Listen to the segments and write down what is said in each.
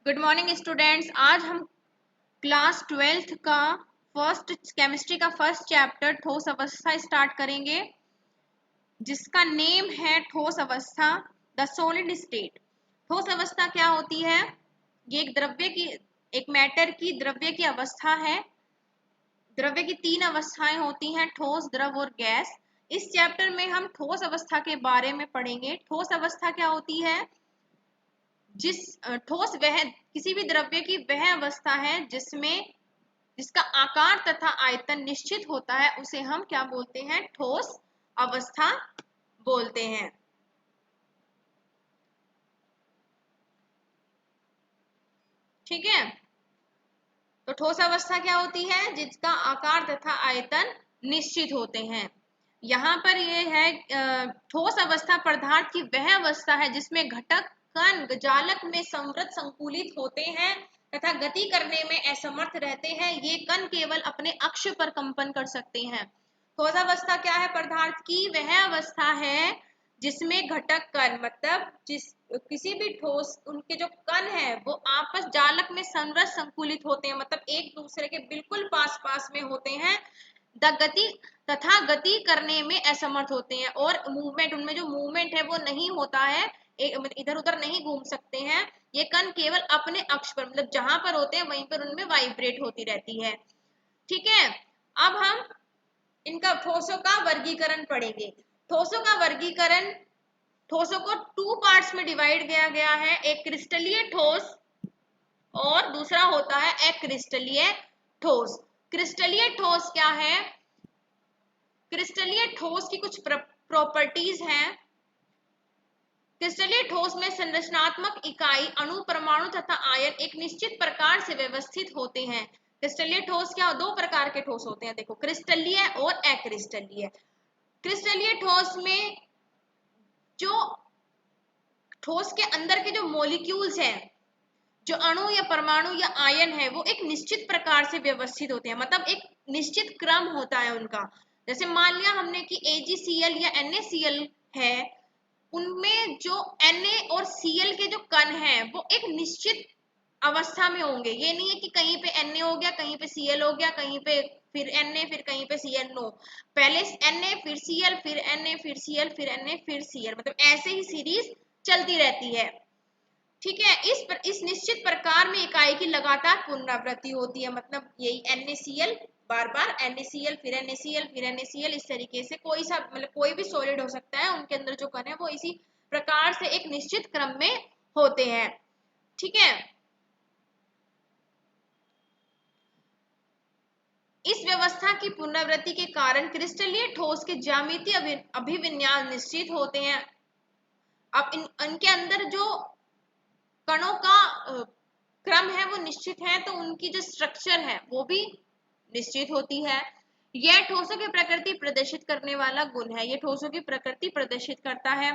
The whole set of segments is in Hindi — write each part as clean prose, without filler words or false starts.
Good morning students. आज हम क्लास 12th का केमिस्ट्री का फर्स्ट चैप्टर ठोस अवस्था स्टार्ट करेंगे, जिसका नेम है ठोस अवस्था, द सॉलिड स्टेट। ठोस अवस्था क्या होती है? ये एक मैटर की द्रव्य की अवस्था है। द्रव्य की तीन अवस्थाएं होती हैं, ठोस, द्रव और गैस। इस चैप्टर में हम ठोस अवस्था के बारे में पढ़ेंगे। ठोस अवस्था क्या होती है? ठोस वह किसी भी द्रव्य की वह अवस्था है जिसका आकार तथा आयतन निश्चित होता है, उसे हम क्या बोलते हैं? ठोस अवस्था बोलते हैं। ठीक है, तो ठोस अवस्था क्या होती है? जिसका आकार तथा आयतन निश्चित होते हैं। यहाँ पर यह है ठोस अवस्था पदार्थ की वह अवस्था है जिसमें घटक कण जालक में संवृत संकुलित होते हैं तथा गति करने में असमर्थ रहते हैं। ये कण केवल अपने अक्ष पर कंपन कर सकते हैं। ठोस अवस्था क्या है? पदार्थ की वह अवस्था है जिसमें घटक कण मतलब किसी भी ठोस उनके जो कण है वो आपस जालक में संवृत संकुलित होते हैं, मतलब एक दूसरे के बिल्कुल पास पास में होते हैं। गति करने में असमर्थ होते हैं और मूवमेंट, उनमें जो मूवमेंट है वो नहीं होता है, इधर उधर नहीं घूम सकते हैं। ये कण केवल अपने अक्ष पर, मतलब जहां पर होते हैं वहीं पर उनमें वाइब्रेट होती रहती है। ठीक है, अब हम इनका ठोसों का वर्गीकरण पढ़ेंगे। ठोसों का वर्गीकरण, ठोसों को टू पार्ट्स में डिवाइड किया गया है, एक क्रिस्टलीय ठोस और दूसरा होता है अक्रिस्टलीय ठोस। क्रिस्टलीय ठोस क्या है? क्रिस्टलीय ठोस की कुछ प्रॉपर्टीज हैं। क्रिस्टलीय ठोस में संरचनात्मक इकाई, अणु, परमाणु तथा आयन एक निश्चित प्रकार से व्यवस्थित होते हैं। क्रिस्टलीय ठोस क्या? दो प्रकार के ठोस होते हैं, देखो, क्रिस्टलीय और अक्रिस्टलीय। क्रिस्टलीय ठोस में जो ठोस के अंदर के जो मॉलिक्यूल्स हैं, जो अणु या परमाणु या आयन है, वो एक निश्चित प्रकार से व्यवस्थित होते हैं, मतलब एक निश्चित क्रम होता है उनका। जैसे मान लिया हमने कि AgCl या NaCl है, उनमें जो Na और Cl के जो कण हैं वो एक निश्चित अवस्था में होंगे। ये नहीं है कि कहीं पे Na हो गया, कहीं पे Cl हो गया, कहीं पे फिर Na, फिर कहीं पे Cl। नो, पहले Na फिर Cl फिर Na फिर Cl फिर Na फिर Cl, मतलब ऐसे ही सीरीज चलती रहती है। ठीक है, इस निश्चित प्रकार में इकाई की लगातार पुनरावृत्ति होती है, मतलब यही NaCl बार बार NaCl फिर NaCl फिर NaCl, इस तरीके से कोई सा मतलब कोई भी सॉलिड हो सकता है, उनके अंदर जो कण है वो इसी प्रकार से एक निश्चित क्रम में होते हैं। ठीक है, इस व्यवस्था की पुनरावृत्ति के कारण क्रिस्टलीय ठोस के ज्यामितीय अभिविन्यास निश्चित होते हैं। अब इनके अंदर जो कणों का क्रम है वो निश्चित है, तो उनकी जो स्ट्रक्चर है वो भी निश्चित होती है। यह ठोसों की प्रकृति प्रदर्शित करने वाला गुण है, ये ठोसों की प्रकृति प्रदर्शित करता है।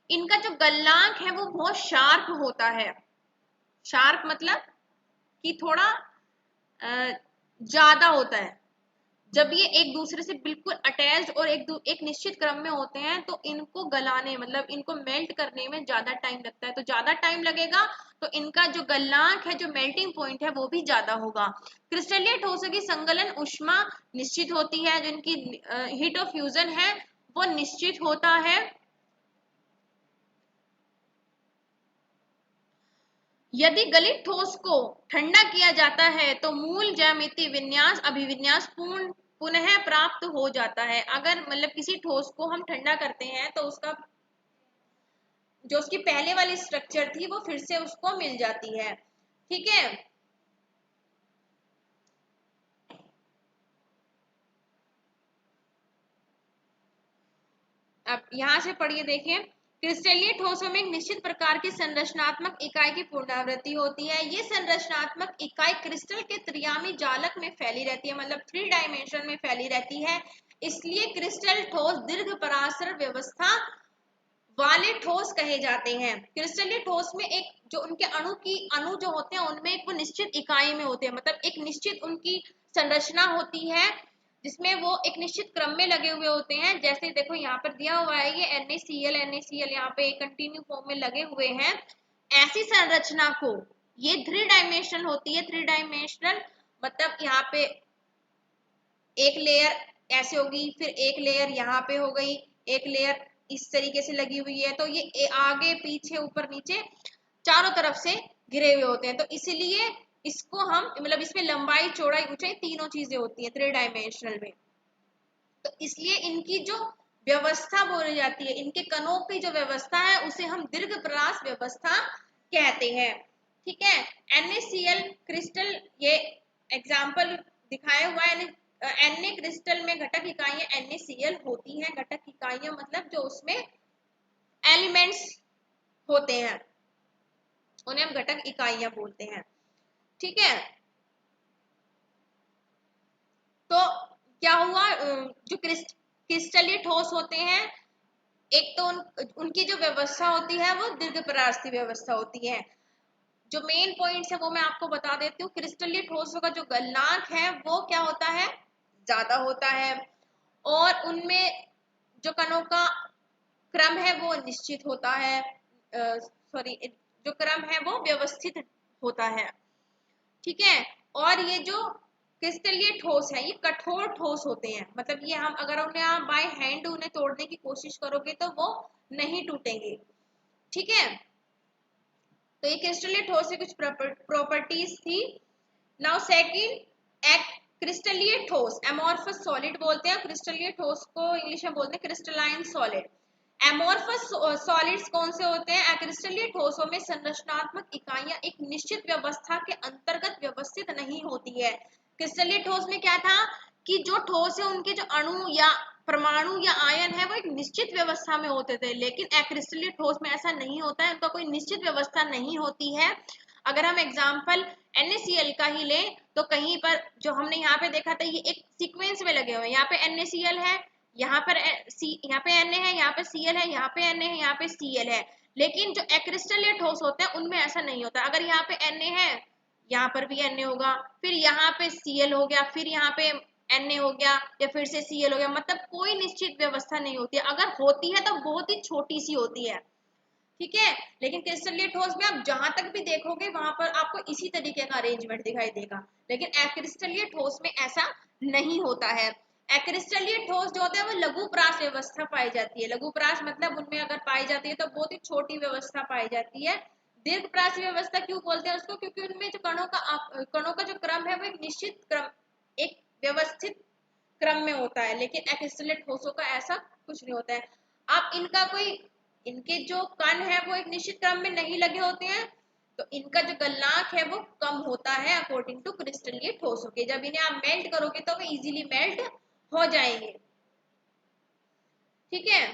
इनका जो गलनांक है वो बहुत शार्प होता है। शार्प मतलब कि थोड़ा ज्यादा होता है। जब ये एक दूसरे से बिल्कुल अटैच्ड और एक निश्चित क्रम में होते हैं, तो इनको गलाने मतलब इनको मेल्ट करने में ज्यादा टाइम लगता है, तो ज्यादा टाइम लगेगा तो इनका जो गलनांक है, जो मेल्टिंग पॉइंट है, वो भी ज्यादा होगा। क्रिस्टलीय ठोसों की संगलन ऊष्मा निश्चित होती है, जिनकी हीट ऑफ फ्यूजन है वो निश्चित होता है। यदि गलित ठोस को ठंडा किया जाता है तो मूल ज्यामिति विन्यास अभिविन्यास पुनः प्राप्त हो जाता है। अगर मतलब किसी ठोस को हम ठंडा करते हैं तो उसका जो उसकी पहले वाली स्ट्रक्चर थी वो फिर से उसको मिल जाती है। ठीक है, अब यहां से पढ़िए, देखिए, क्रिस्टलीय ठोसों में एक निश्चित प्रकार की संरचनात्मक इकाई की पुनरावृत्ति होती है। ये संरचनात्मक इकाई क्रिस्टल के त्रियामी जालक में फैली रहती है, मतलब 3 डायमेंशन में फैली रहती है। इसलिए क्रिस्टल ठोस दीर्घ परासरण व्यवस्था वाले ठोस कहे जाते हैं। क्रिस्टलीय ठोस में एक जो उनके अणु जो होते हैं उनमें एक वो निश्चित इकाई में होते हैं, मतलब एक निश्चित उनकी संरचना होती है जिसमें वो एक निश्चित क्रम में लगे हुए होते हैं। जैसे देखो यहाँ पर दिया हुआ है ये NaCl यहाँ पे कंटिन्यू फॉर्म में लगे हुए हैं। ऐसी संरचना को ये 3 डायमेंशनल होती है। 3 डायमेंशनल मतलब यहाँ पे एक लेयर ऐसे होगी, फिर एक लेयर यहाँ पे हो गई, एक लेयर इस तरीके से लगी हुई है, तो ये आगे पीछे ऊपर नीचे चारों तरफ से घिरे हुए होते हैं। तो इसीलिए इसको हम मतलब इसमें लंबाई चौड़ाई ऊंचाई तीनों चीजें होती हैं 3 डायमेंशनल में। तो इसलिए इनकी जो व्यवस्था बोली जाती है, इनके कणों की जो व्यवस्था है उसे हम दीर्घपरास व्यवस्था कहते हैं। ठीक है, NaCl क्रिस्टल, ये एग्जाम्पल दिखाया हुआ है। Na क्रिस्टल में घटक इकाइयां NaCl होती हैं। घटक इकाइयां मतलब जो उसमें एलिमेंट्स होते हैं उन्हें हम घटक इकाइयां बोलते हैं। ठीक है, तो क्या हुआ, जो क्रिस्टलीय ठोस होते हैं, एक तो उनकी जो व्यवस्था होती है वो दीर्घपरास की व्यवस्था होती है। जो मेन पॉइंट्स है वो मैं आपको बता देती हूँ। क्रिस्टलीय ठोसों का जो गलनांक है वो क्या होता है, ज्यादा होता है, और उनमें जो कणों का क्रम है वो निश्चित होता है, सॉरी, जो क्रम है वो व्यवस्थित होता है। ठीक है, और ये जो क्रिस्टलीय ठोस है ये कठोर ठोस होते हैं, मतलब ये हम अगर उन्हें आप बाय हैंड उन्हें तोड़ने की कोशिश करोगे तो वो नहीं टूटेंगे। ठीक है, तो ये क्रिस्टलीय ठोस की कुछ प्रॉपर्टीज थी। नाउ सेकंड, एक क्रिस्टलीय ठोस एमोर्फस सॉलिड बोलते हैं। क्रिस्टलीय ठोस को इंग्लिश में बोलते हैं क्रिस्टलाइन सॉलिड। एमोर्फस सॉलिड्स कौन से होते हैं? क्रिस्टलीय ठोसों में संरचनात्मक इकाइयां एक निश्चित व्यवस्था के अंतर्गत व्यवस्थित नहीं होती है। क्रिस्टलीय ठोस में क्या था कि जो ठोस है उनके जो अणु या परमाणु या आयन है वो एक निश्चित व्यवस्था में होते थे, लेकिन अक्रिस्टलीय ठोस में ऐसा नहीं होता है, उनका कोई निश्चित व्यवस्था नहीं होती है। अगर हम एग्जाम्पल NaCl का ही लें तो कहीं पर जो हमने यहाँ पे देखा था, ये एक सीक्वेंस में लगे हुए हैं। यहाँ पे NaCl है, यहाँ पर यहाँ पे Na है, यहाँ पे Cl है, यहाँ पे Na है, यहाँ पे Cl है। लेकिन जो अक्रिस्टलीय ठोस होते हैं उनमें ऐसा नहीं होता। अगर यहाँ पे Na है, यहाँ पर भी Na होगा, फिर यहाँ पे Cl हो गया, फिर यहाँ पे Na हो गया, या फिर से Cl हो गया, मतलब कोई निश्चित व्यवस्था नहीं होती है। अगर होती है तो बहुत ही छोटी सी होती है। ठीक है, लेकिन क्रिस्टलीय ठोस में आप जहां तक भी देखोगे वहां पर आपको इसी तरीके का अरेंजमेंट दिखाई देगा, लेकिन अक्रिस्टलीय ठोस में ऐसा नहीं होता है। अक्रिस्टलीय ठोस जो होता है वो लघुपरास व्यवस्था पाई जाती है। लघुपरास मतलब उनमें अगर पाई जाती है तो बहुत ही छोटी व्यवस्था पाई जाती है। दीर्घपरास व्यवस्था क्यों बोलते हैं उसको? क्योंकि उनमें जो कणों का जो क्रम है वो एक निश्चित क्रम, एक व्यवस्थित क्रम में होता है, लेकिन अक्रिस्टलीय ठोसों का ऐसा कुछ नहीं होता है। आप इनका कोई, इनके जो कण है वो एक निश्चित क्रम में नहीं लगे होते हैं, तो इनका जो गलनांक है वो कम होता है अकॉर्डिंग टू क्रिस्टलीय ठोसों के। जब इन्हें आप मेल्ट करोगे तो वो इजीली मेल्ट हो जाएंगे। ठीक है,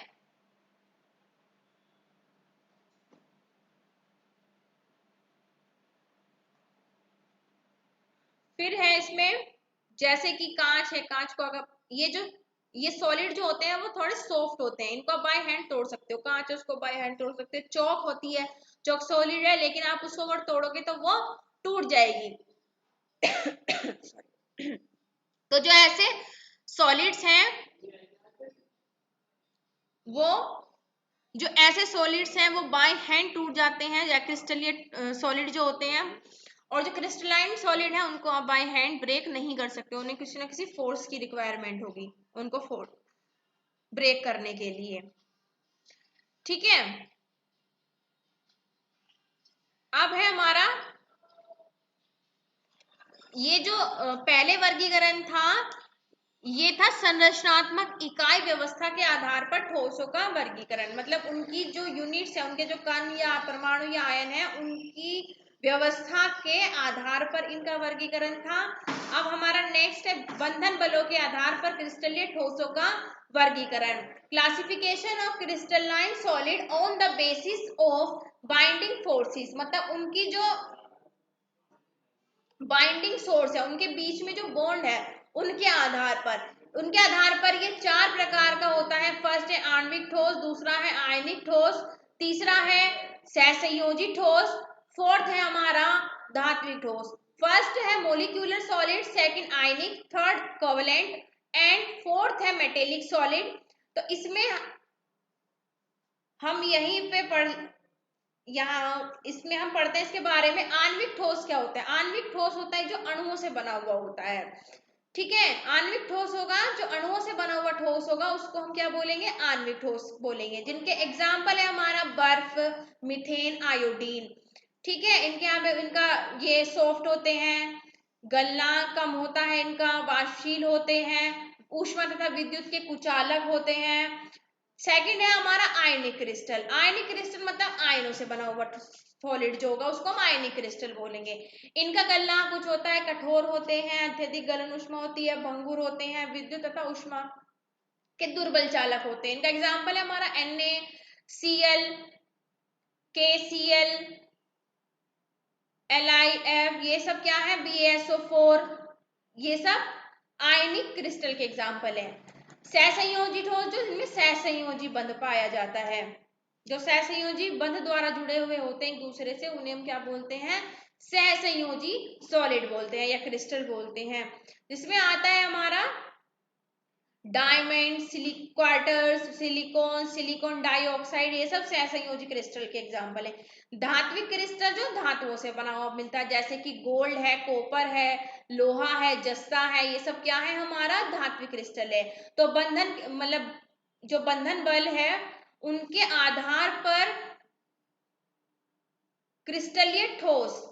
फिर है इसमें जैसे कि कांच है, कांच को अगर ये सॉलिड जो होते हैं वो थोड़े सॉफ्ट होते हैं, इनको बाय हैंड तोड़ सकते हो। कांच उसको बाय हैंड तोड़ सकते हो। चौक होती है, चौक सॉलिड है लेकिन आप उसको अगर तोड़ोगे तो वो टूट जाएगी। तो जो ऐसे सॉलिड्स हैं वो, जो ऐसे सॉलिड्स हैं वो बाय हैंड टूट जाते हैं, या क्रिस्टलीय सॉलिड जो होते हैं। और जो क्रिस्टलाइन सॉलिड है उनको आप बाय हैंड ब्रेक नहीं कर सकते, उन्हें किसी ना किसी फोर्स की रिक्वायरमेंट होगी उनको ब्रेक करने के लिए। ठीक है, अब है हमारा ये जो पहले वर्गीकरण था, ये था संरचनात्मक इकाई व्यवस्था के आधार पर ठोसों का वर्गीकरण, मतलब उनकी जो यूनिट्स है, उनके जो कण या परमाणु या आयन है, उनकी व्यवस्था के आधार पर इनका वर्गीकरण था। अब हमारा नेक्स्ट है बंधन बलों के आधार पर क्रिस्टलीय ठोसों का वर्गीकरण। Classification of crystalline solid on the basis of binding forces, मतलब उनकी जो बाइंडिंग सोर्स है, उनके बीच में जो बॉन्ड है उनके आधार पर ये 4 प्रकार का होता है। फर्स्ट है आणविक ठोस, दूसरा है आयनिक ठोस, तीसरा है सहसंयोजी ठोस, फोर्थ है हमारा धात्विक ठोस। फर्स्ट है molecular solid, second ionic, third covalent and fourth है मेटेलिक सॉलिड। तो इसमें हम यहीं पे यहाँ इसमें हम पढ़ते हैं इसके बारे में। आणविक ठोस क्या होता है? आणविक ठोस होता है जो अणुओं से बना हुआ होता है, ठीक है। आणविक ठोस होगा जो अणुओं से बना हुआ ठोस होगा, उसको हम क्या बोलेंगे? आणविक ठोस बोलेंगे। जिनके एग्जाम्पल है हमारा बर्फ, मीथेन, आयोडीन, ठीक है। इनके यहाँ पे इनका ये सॉफ्ट होते हैं, गलना कम होता है इनका, वाष्पशील होते हैं, ऊष्मा तथा विद्युत के कुचालक होते हैं। सेकंड है हमारा आयनिक क्रिस्टल। आयनिक क्रिस्टल मतलब आयनों से बना हुआ सॉलिड जो होगा उसको हम आयनिक क्रिस्टल बोलेंगे। इनका गलना कुछ होता है, कठोर होते हैं, अत्यधिक गलन ऊष्मा होती है, भंगुर होते हैं, विद्युत तथा ऊष्मा के दुर्बल चालक होते हैं। इनका एग्जाम्पल है हमारा NaCl, KCl, LiF, ये सब क्या है? BaSO4, ये सब आयनिक क्रिस्टल के एग्जाम्पल है। सहसंयोजी ठोस जो इनमें सहसंयोजी बंध पाया जाता है, जो सहसंयोजी बंध द्वारा जुड़े हुए होते हैं एक दूसरे से, उन्हें हम क्या बोलते हैं? सहसंयोजी सॉलिड बोलते हैं या क्रिस्टल बोलते हैं। जिसमें आता है हमारा डायमंड, क्वार्टर्स, सिलिकॉन डाइऑक्साइड, ये सब सहसंयोजी क्रिस्टल के एग्जाम्पल है। धात्विक क्रिस्टल जो धातुओं से बना हुआ मिलता है, जैसे कि गोल्ड है, कॉपर है, लोहा है, जस्ता है, ये सब क्या है? हमारा धात्विक क्रिस्टल है। तो बंधन मतलब जो बंधन बल है उनके आधार पर क्रिस्टलीय ठोस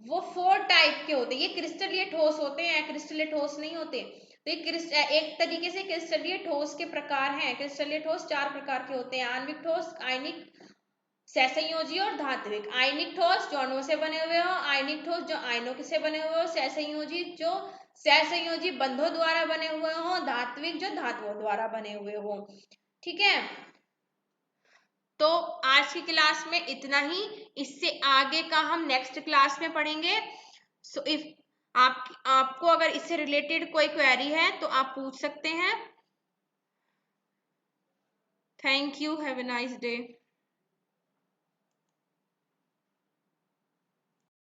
वो 4 टाइप के होते हैं। ये क्रिस्टलीय ठोस होते हैं, क्रिस्टलीय ठोस नहीं होते। तो ये एक तरीके से क्रिस्टलीय ठोस के प्रकार हैं। क्रिस्टलीय ठोस 4 प्रकार के होते हैं: आणविक ठोस, आयनिक, सहसंयोजी और धात्विक। आयनिक ठोस जो अणुओं से बने हुए हो, आयनिक ठोस जो आयनों से बने हुए हो, सहसंयोजी जो सहसंयोजी बंधों द्वारा बने हुए हो, धात्विक जो धातुओं द्वारा बने हुए हो, ठीक है। तो आज की क्लास में इतना ही, इससे आगे का हम नेक्स्ट क्लास में पढ़ेंगे। सो इफ आपको अगर इससे रिलेटेड कोई क्वेरी है तो आप पूछ सकते हैं। Thank you, have a nice day.